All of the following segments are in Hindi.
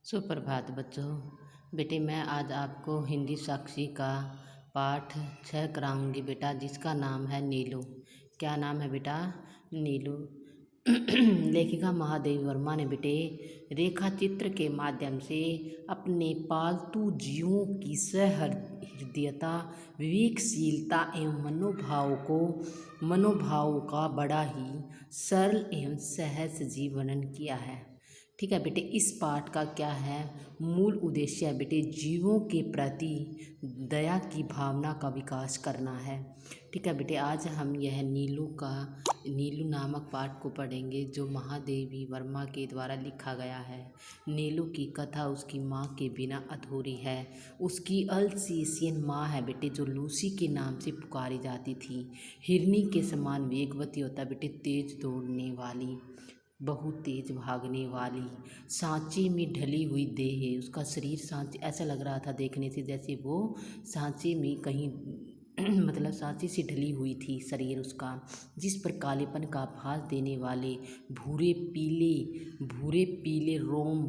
सुप्रभात बच्चों। बेटे मैं आज आपको हिंदी साक्षी का पाठ 6 कराऊंगी बेटा, जिसका नाम है नीलू। क्या नाम है बेटा? नीलू। लेखिका महादेवी वर्मा ने बेटे रेखा चित्र के माध्यम से अपने पालतू जीवों की सहृदयता, विवेकशीलता एवं मनोभावों का बड़ा ही सरल एवं सहज जीवनन किया है। ठीक है बेटे, इस पाठ का क्या है मूल उद्देश्य है बेटे? जीवों के प्रति दया की भावना का विकास करना है। ठीक है बेटे, आज हम यह नीलू नामक पाठ को पढ़ेंगे, जो महादेवी वर्मा के द्वारा लिखा गया है। नीलू की कथा उसकी माँ के बिना अधूरी है। उसकी अल्सेशियन माँ है बेटे, जो लूसी के नाम से पुकारी जाती थी। हिरनी के समान वेगवती होता बेटे, तेज दौड़ने वाली, बहुत तेज भागने वाली, सांचे में ढली हुई देह है। उसका शरीर सांचे ऐसा लग रहा था देखने से जैसे वो सांचे में कहीं मतलब सांचे से ढली हुई थी शरीर उसका, जिस पर कालेपन का आभास देने वाले भूरे पीले रोम,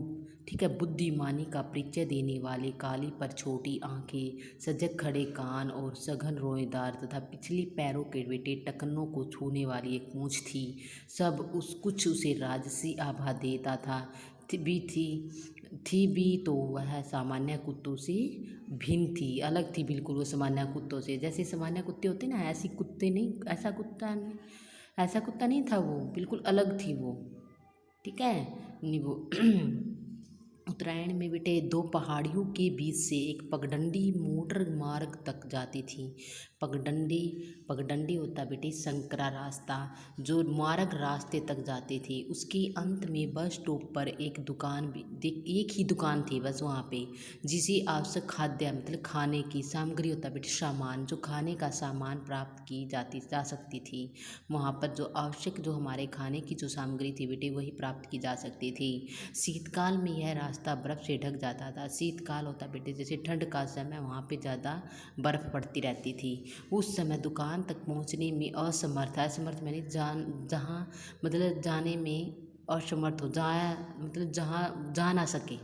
ठीक है, बुद्धिमानी का परिचय देने वाले काली पर छोटी आंखें, सजग खड़े कान और सघन रोएदार तथा पिछली पैरों के बेटे टखनों को छूने वाली एक पूंछ थी। सब कुछ उसे राजसी आभा देता था। थी भी तो वह सामान्य कुत्तों से भिन्न थी, अलग थी बिल्कुल वो सामान्य कुत्तों से। जैसे सामान्य कुत्ते होते ना, ऐसा कुत्ता नहीं था वो, बिल्कुल अलग थी वो। ठीक है, नहीं वो उत्तरायण में बेटे दो पहाड़ियों के बीच से एक पगडंडी मोटर मार्ग तक जाती थी। पगडंडी होता बेटे संकरा रास्ता, जो मार्ग रास्ते तक जाती थी। उसके अंत में बस स्टॉप पर एक ही दुकान थी बस वहाँ पे, जिसे आवश्यक खाद्य मतलब खाने की सामग्री होता बेटे, सामान, जो खाने का सामान प्राप्त की जा सकती थी। वहाँ पर जो आवश्यक जो हमारे खाने की जो सामग्री थी बेटे, वही प्राप्त की जा सकती थी। शीतकाल में यह रास्ता बर्फ़ से ढक जाता था। शीतकाल होता बेटे जैसे ठंड का समय, वहाँ पे ज़्यादा बर्फ़ पड़ती रहती थी। उस समय दुकान तक पहुँचने में असमर्थ मैंने जहाँ मतलब जाने में असमर्थ हो जाए, मतलब जहाँ जा ना सके।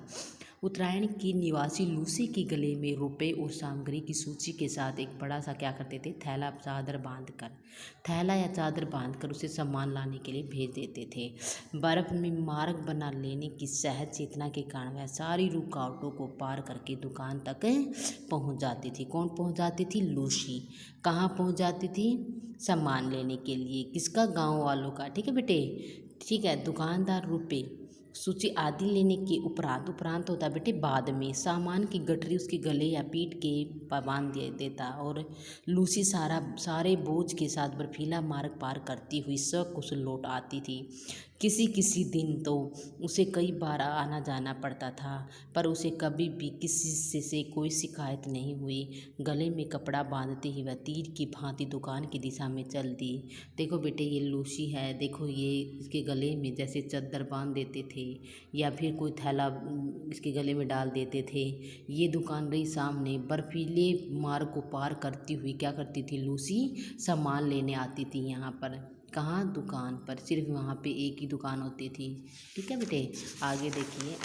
उत्तरायण की निवासी लूसी के गले में रुपए और सामग्री की सूची के साथ एक बड़ा सा क्या करते थे, थैला या चादर बांधकर उसे सामान लाने के लिए भेज देते थे। बर्फ में मार्ग बना लेने की सहज चेतना के कारण वह सारी रुकावटों को पार करके दुकान तक पहुंच जाती थी। कौन पहुंच जाती थी? लूसी। कहाँ पहुंच जाती थी? सामान लेने के लिए। किसका? गांव वालों का। ठीक है बेटे, ठीक है। दुकानदार रुपए सूची आदि लेने के उपरांत होता बेटे बाद में सामान की गठरी उसके गले या पीठ के बांध देता, और लूसी सारे बोझ के साथ बर्फीला मार्ग पार करती हुई सकुशल लौट आती थी। किसी दिन तो उसे कई बार आना जाना पड़ता था, पर उसे कभी भी किसी से कोई शिकायत नहीं हुई। गले में कपड़ा बांधते ही वह तीर की भांति दुकान की दिशा में चल दी। देखो बेटे, ये लूसी है, देखो ये इसके गले में जैसे चद्दर बांध देते थे या फिर कोई थैला इसके गले में डाल देते थे। ये दुकान रही सामने, बर्फीले मार्ग को पार करती हुई क्या करती थी लूसी? सामान लेने आती थी यहाँ पर। कहाँ? दुकान पर। सिर्फ वहाँ पे एक ही दुकान होती थी। ठीक है बेटे, आगे देखिए।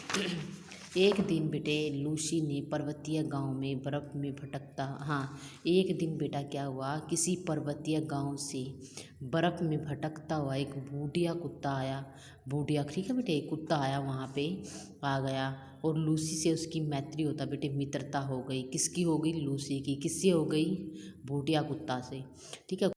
एक दिन बेटे लूसी ने पर्वतीय गांव में बर्फ़ में एक दिन बेटा क्या हुआ, किसी पर्वतीय गांव से बर्फ़ में भटकता हुआ एक बूढ़िया कुत्ता आया। ठीक है बेटे, कुत्ता आया, वहाँ पे आ गया और लूसी से उसकी मैत्री होता बेटे, मित्रता हो गई। किसकी हो गई? लूसी की। किससे हो गई? बूढ़िया कुत्ता से। ठीक है।